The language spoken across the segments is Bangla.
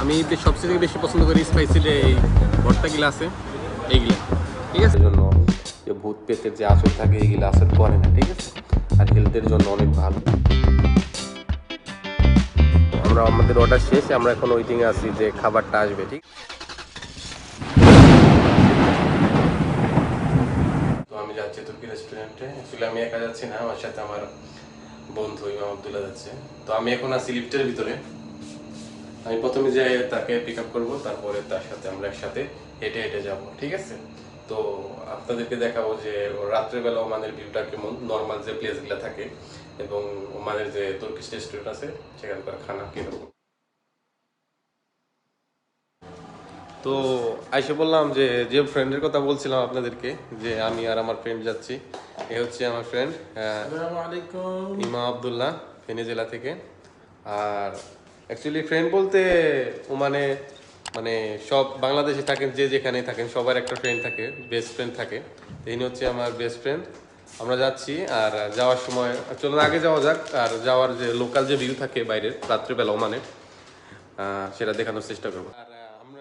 আমি সবচেয়ে বেশি পছন্দ করি স্পাইসি এই ভর্তাগুলো আছে এইগুলো, ঠিক আছে। জন্য যে ভূত পেতের যে আসর থাকে এইগুলো আসর করে না, ঠিক আছে। আর হেলথের জন্য অনেক ভালো। আমরা আমাদের অর্ডার শেষ, আমরা এখন ওয়েটিংয়ে আছি যে খাবারটা আসবে, ঠিক। তো আমি যাচ্ছি তুর্কি রেস্টুরেন্টে। অ্যাকচুয়ালি আমি একা যাচ্ছি না, আমার সাথে আমার বন্ধু ইমাম আব্দুল্লাহ যাচ্ছে। তো আমি এখন আছি লিফটের ভিতরে। আমি প্রথমে যাই তাকে পিক আপ করবো, তারপরে তার সাথে আমরা একসাথে হেঁটে হেঁটে যাব, ঠিক আছে। তো আপনাদেরকে দেখাবো যে রাত্রেবেলা ওমানের ভিউটা কেমন, নর্মাল যে প্লেসগুলো থাকে এবং ওমানের যে তুর্কিশ রেস্টুরেন্ট আছে সেখানকার খানা কীরকম। তো আইসে বললাম যে যে ফ্রেন্ডের কথা বলছিলাম আপনাদেরকে, যে আমি আর আমার ফ্রেন্ড যাচ্ছি। এ হচ্ছে আমার ফ্রেন্ড ইমাম আব্দুল্লাহ, ফেনী জেলা থেকে। আর অ্যাকচুয়ালি ফ্রেন্ড বলতে ওমানে মানে সব বাংলাদেশে থাকেন, যে যেখানে থাকেন সবার একটা ফ্রেন্ড থাকে, বেস্ট ফ্রেন্ড থাকে। ইনি হচ্ছে আমার বেস্ট ফ্রেন্ড। আমরা যাচ্ছি, আর যাওয়ার সময় চলুন আগে যাওয়া যাক, আর যাওয়ার যে লোকাল যে ভিউ থাকে বাইরের রাত্রিবেলা ওমানে, সেটা দেখানোর চেষ্টা করবো। আর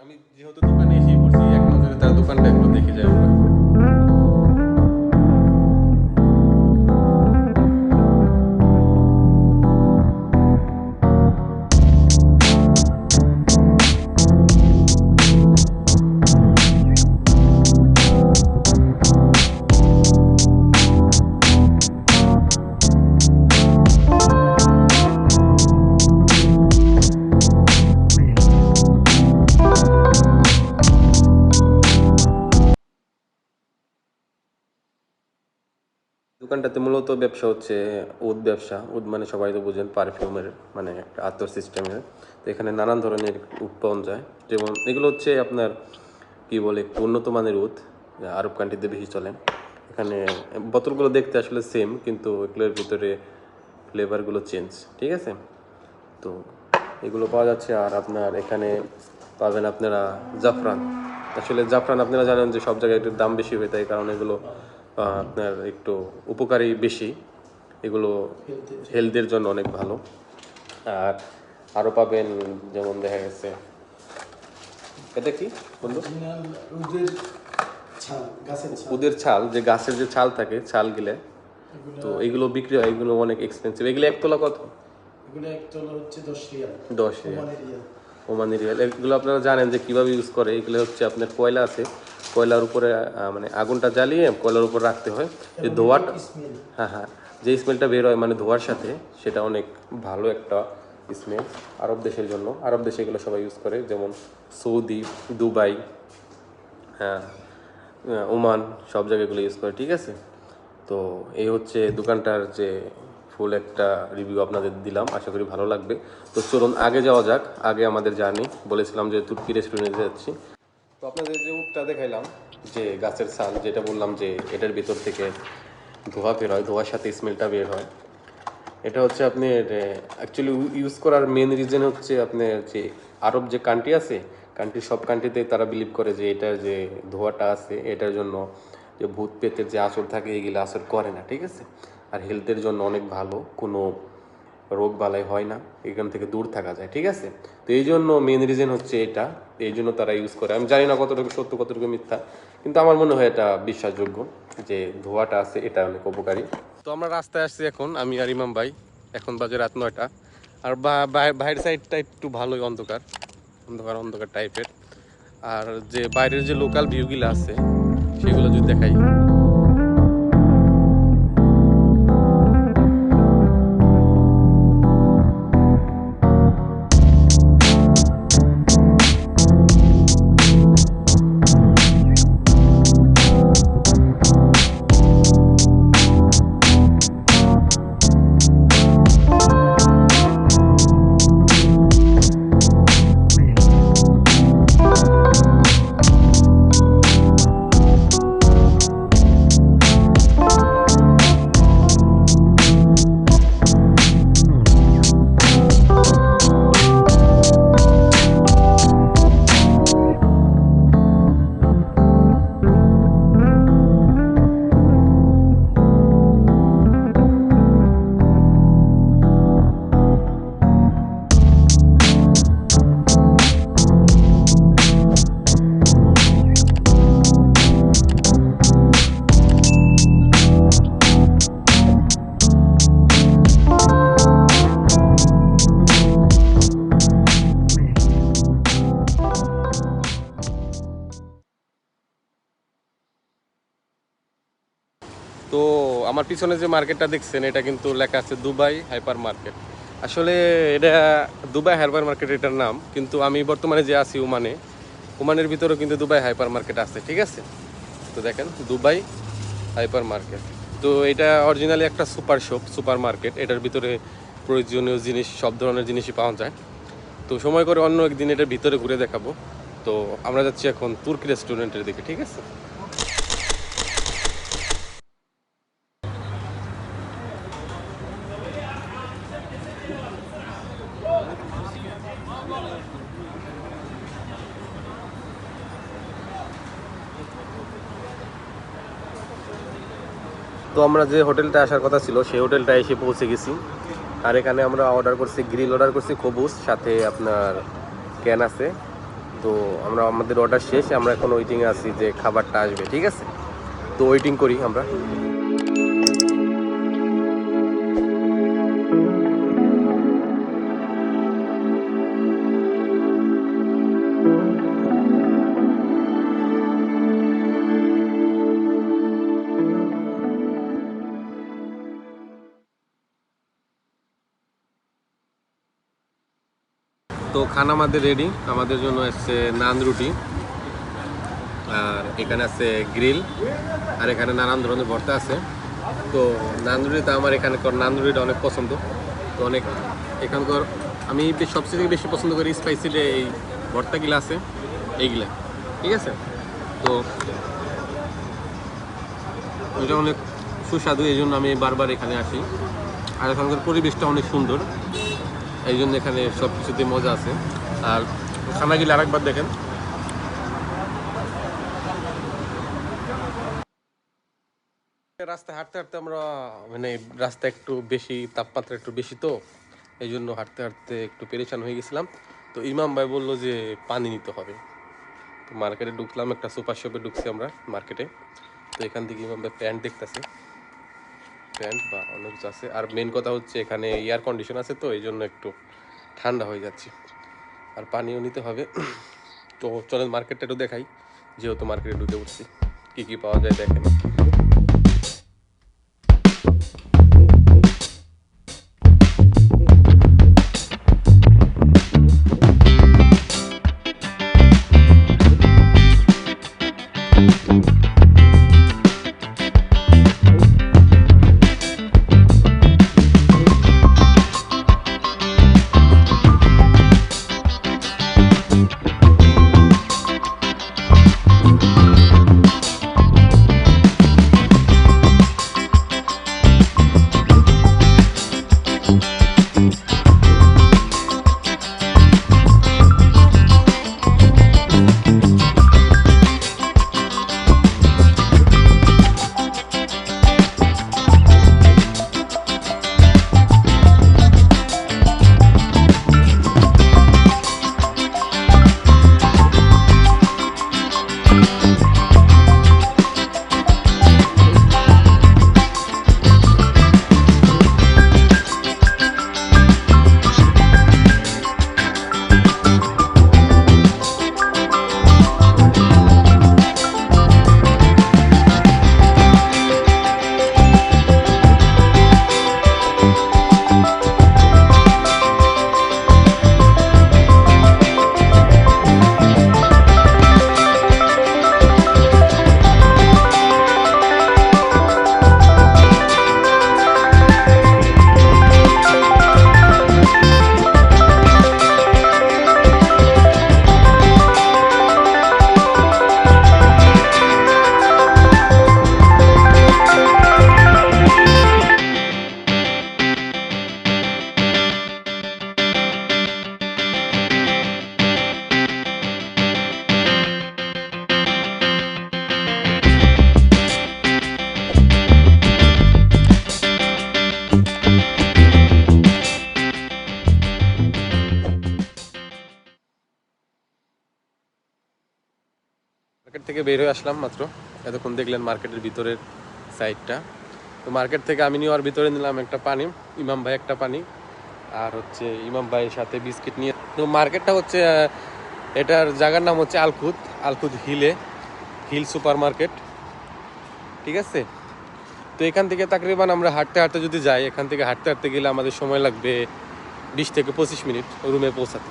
আমি যেহেতু দোকানে এসেই পড়ছি, এক নজরে তার দোকানটা একটু দেখে যাই আমরা। দোকানটাতে মূলত ব্যবসা হচ্ছে উড ব্যবসা। উড মানে সবাই তো বুঝেন, পারফিউমের মানে একটা আতর সিস্টেমের। তো এখানে নানান ধরনের উড পাওয়া যায়, যেমন এগুলো হচ্ছে আপনার কি বলে একটু উন্নত মানের উড, আরব কান্ট্রিতে বেশি চলে। এখানে বোতলগুলো দেখতে আসলে সেম, কিন্তু এগুলোর ভিতরে ফ্লেভারগুলো চেঞ্জ, ঠিক আছে। তো এগুলো পাওয়া যাচ্ছে। আর আপনার এখানে পাবেন আপনারা জাফরান। আসলে জাফরান আপনারা জানেন যে সব জায়গায় একটু দাম বেশি হয়ে থাকে, কারণ এগুলো আপনার একটু উপকারী বেশি, এগুলো হেলথের জন্য অনেক ভালো। আর আরও পাবেন যেমন দেখা গেছে, এটা কি বন্ধু, উদের ছাল, যে গাছের যে ছাল থাকে, ছাল গিলে। তো এগুলো বিক্রি হয়, এগুলো অনেক এক্সপেন্সিভ। এগুলো একতলা কত? এগুলো একতলা হচ্ছে 10 রিয়াল। 10 Real Omani Real. এগুলো আপনারা জানেন যে কীভাবে ইউজ করে। এগুলো হচ্ছে আপনার কয়লা আছে, কয়লার উপরে মানে আগুনটা জ্বালিয়ে কয়লার উপর রাখতে হয়, যে ধোঁয়াটা, হ্যাঁ হ্যাঁ, যে স্মেলটা বের হয় মানে ধোঁয়ার সাথে, সেটা অনেক ভালো একটা স্মেল আরব দেশের জন্য। আরব দেশে এগুলো সবাই ইউজ করে, যেমন সৌদি, দুবাই, হ্যাঁ, ওমান, সব জায়গাগুলো ইউজ করে, ঠিক আছে। তো এই হচ্ছে দোকানটার যে ফুল একটা রিভিউ আপনাদের দিলাম, আশা করি ভালো লাগবে। তো চলুন আগে যাওয়া যাক। আগে আমাদের জার্নি, বলেছিলাম যে তুর্কি রেস্টুরেন্টে যাচ্ছি। তো আপনাদের যে উটটা দেখাইলাম, যে গাছের ছাল, যেটা বললাম যে এটার ভিতর থেকে ধোঁয়া বের হয়, ধোঁয়ার সাথে স্মেলটা বের হয়। এটা হচ্ছে আপনার অ্যাকচুয়ালি ইউজ করার মেন রিজন হচ্ছে আপনার যে আরব যে কান্ট্রি আছে, কান্ট্রি সব কান্ট্রিতে তারা বিলিভ করে যে এটার যে ধোঁয়াটা আছে এটার জন্য যে ভূত পেতের যে আসর থাকে এগুলো আসর করে না, ঠিক আছে। আর হেলথের জন্য অনেক ভালো, কোনো রোগ বালাই হয় না, এখান থেকে দূর থাকা যায়, ঠিক আছে। তো এই জন্য মেন রিজন হচ্ছে এটা, এই জন্য তারা ইউজ করে। আমি জানি না কতটুকু সত্য কতটুকু মিথ্যা, কিন্তু আমার মনে হয় এটা বিশ্বাসযোগ্য, যে ধোঁয়াটা আছে এটা অনেক উপকারী। তো আমরা রাস্তায় আসছি এখন, আমি আর ইমাম ভাই। এখন বাজে রাত 9টা। আর বাইরের সাইডটা একটু ভালোই অন্ধকার অন্ধকার অন্ধকার টাইপের। আর যে বাইরের যে লোকাল ভিউগুলো আছে সেগুলো যদি দেখাই, তো আমার পিছনে যে মার্কেটটা দেখছেন এটা কিন্তু লেখা আছে দুবাই হাইপার মার্কেট। আসলে এটা দুবাই হাইপার মার্কেট এটার নাম, কিন্তু আমি বর্তমানে যে আছি ওমানের ভিতরেও কিন্তু দুবাই হাইপার মার্কেট আছে, ঠিক আছে। তো দেখেন দুবাই হাইপার মার্কেট, তো এটা অরিজিনালি একটা সুপার মার্কেট। এটার ভিতরে প্রয়োজনীয় জিনিস সব ধরনের জিনিসই পাওয়া যায়। তো সময় করে অন্য একদিন এটার ভিতরে ঘুরে দেখাবো। তো আমরা যাচ্ছি এখন তুর্কি রেস্টুরেন্টের দিকে, ঠিক আছে। তো আমরা যে হোটেলটা আসার কথা ছিল সেই হোটেলটা এসে পৌঁছে গেছি। আর এখানে আমরা গ্রিল অর্ডার করছি খবুজ, সাথে আপনার ক্যান আছে। তো আমাদের অর্ডার শেষ, আমরা এখন ওয়েটিংয়ে আছি যে খাবারটা আসবে, ঠিক আছে। তো ওয়েটিং করি আমরা। তো খানা আমাদের রেডি, আমাদের জন্য এসছে নান রুটি, আর এখানে আছে গ্রিল, আর এখানে নানান ধরনের ভর্তা আছে। তো নান রুটিটা আমার এখানকার নান রুটিটা অনেক পছন্দ। তো অনেক এখানকার আমি সবচেয়ে বেশি পছন্দ করি স্পাইসি এই ভর্তাগুলো আছে এইগুলা, ঠিক আছে। তো এটা অনেক সুস্বাদু, এই জন্য আমি বারবার এখানে আসি। আর এখানকার পরিবেশটা অনেক সুন্দর, এই জন্য এখানে সব কিছুতে মজা আছে। আর খানাগুলো আরেকবার দেখেন। রাস্তায় হাঁটতে হাঁটতে আমরা মানে রাস্তা একটু বেশি, তাপমাত্রা একটু বেশি, তো এই জন্য হাঁটতে হাঁটতে একটু পেরেশান হয়ে গেছিলাম। তো ইমাম ভাই বললো যে পানি নিতে হবে। তো মার্কেটে ঢুকলাম, একটা সুপার শপে ঢুকছি আমরা মার্কেটে। তো এখান থেকে ইমাম ভাই প্যান্ট দেখতেছে, প্যান্ট বা অনেক কিছু আছে। আর মেন কথা হচ্ছে এখানে এয়ার কন্ডিশন আছে, তো এই জন্য একটু ঠান্ডা হয়ে যাচ্ছে। আর পানিও নিতে হবে। তো চলেন মার্কেটটা একটু দেখাই, যেহেতু মার্কেটে ঢুকে উঠছি, কী কী পাওয়া যায় দেখেন। মার্কেট থেকে বের হয়ে আসলাম মাত্র, এতক্ষণ দেখলেন মার্কেটের ভিতরের সাইডটা। তো মার্কেট থেকে আমি নেওয়ার ভিতরে নিলাম একটা পানি, ইমাম ভাই একটা পানি, আর হচ্ছে ইমাম ভাইয়ের সাথে বিস্কিট নিয়ে। তো মার্কেটটা হচ্ছে এটার জায়গার নাম হচ্ছে আলখুদ হিল সুপার মার্কেট, ঠিক আছে। তো এখান থেকে তাকরিবান আমরা হাঁটতে হাঁটতে যদি যাই, এখান থেকে হাঁটতে হাঁটতে গেলে আমাদের সময় লাগবে 20 থেকে 25 মিনিট রুমে পৌঁছাতে,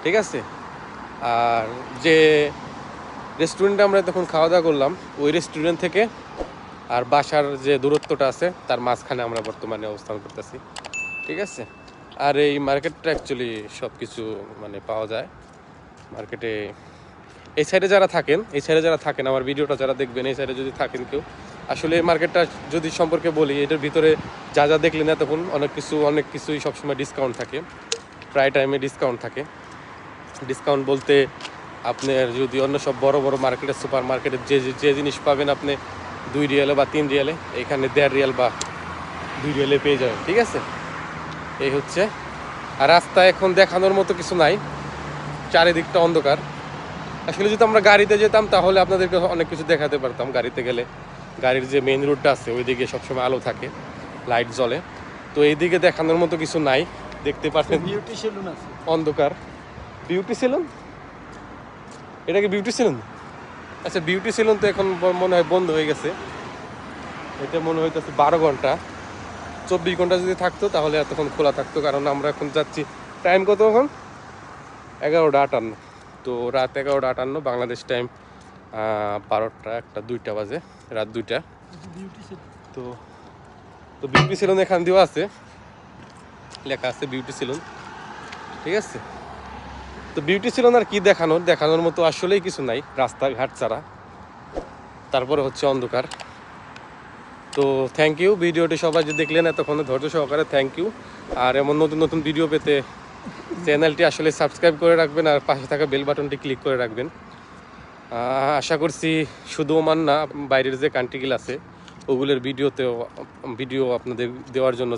ঠিক আছে। আর যে রেস্টুরেন্টে আমরা তখন খাওয়া দাওয়া করলাম, ওই রেস্টুরেন্ট থেকে আর বাসার যে দূরত্বটা আছে তার মাঝখানে আমরা বর্তমানে অবস্থান করতেছি, ঠিক আছে। আর এই মার্কেটটা অ্যাকচুয়ালি সব কিছু মানে পাওয়া যায় মার্কেটে। এই সাইডে যারা থাকেন আমার ভিডিওটা যারা দেখবেন, এই সাইডে যদি থাকেন কেউ, আসলে এই মার্কেটটা যদি সম্পর্কে বলি, এটার ভিতরে যা যা দেখলেন এতক্ষণ অনেক কিছুই সবসময় ডিসকাউন্ট থাকে, প্রায় টাইমে ডিসকাউন্ট থাকে। ডিসকাউন্ট বলতে আপনার যদি অন্য সব বড় বড় মার্কেটে, সুপার মার্কেটে যে জিনিস পাবেন আপনি 2 রিয়ালে বা 3 রিয়ালে, এখানে 1.5 রিয়াল বা 2 রিয়ালে পেয়ে যাবেন, ঠিক আছে। এই হচ্ছে। আর রাস্তায় এখন দেখানোর মতো কিছু নাই, চারিদিকটা অন্ধকার। আসলে যদি আমরা গাড়িতে যেতাম তাহলে আপনাদেরকে অনেক কিছু দেখাতে পারতাম। গাড়িতে গেলে গাড়ির যে মেইন রোডটা আছে ওইদিকে সবসময় আলো থাকে, লাইট জ্বলে। তো এইদিকে দেখানোর মতো কিছু নাই, দেখতে পাচ্ছেন বিউটি সেলুন আছে, অন্ধকার। বিউটি সেলুন, এটা কি বিউটি সেলুন? আচ্ছা, বিউটি সেলুন তো এখন মনে হয় বন্ধ হয়ে গেছে। এটা মনে হইতেছে 12 ঘন্টা, 24 ঘন্টা যদি থাকতো তাহলে এতক্ষণ খোলা থাকতো। কারণ আমরা এখন যাচ্ছি, টাইম কত এখন? 11:58। তো রাত 11:58, বাংলাদেশ টাইম 12টা 1টা 2টা বাজে, রাত 2টা। তো তো বিউটি সেলুন এখান দিয়েও আছে, লেখা আছে বিউটি সেলুন, ঠিক আছে। তো বিউটি সেলুন আর কি দেখানোর মতো আসলেই কিছু নাই, রাস্তাঘাট ছাড়া। তারপরে হচ্ছে অন্ধকার। তো থ্যাংক ইউ, ভিডিওটি সবাই যে দেখলেন এতক্ষণ ধৈর্য সহকারে, থ্যাংক ইউ। আর এমন নতুন নতুন ভিডিও পেতে চ্যানেলটি আসলে সাবস্ক্রাইব করে রাখবেন, আর পাশে থাকা বেল বাটনটি ক্লিক করে রাখবেন। আশা করছি শুধু ওমান না, বাইরের যে কান্ট্রিগুলো আছে ওগুলোর ভিডিও আপনাদের দেওয়ার জন্য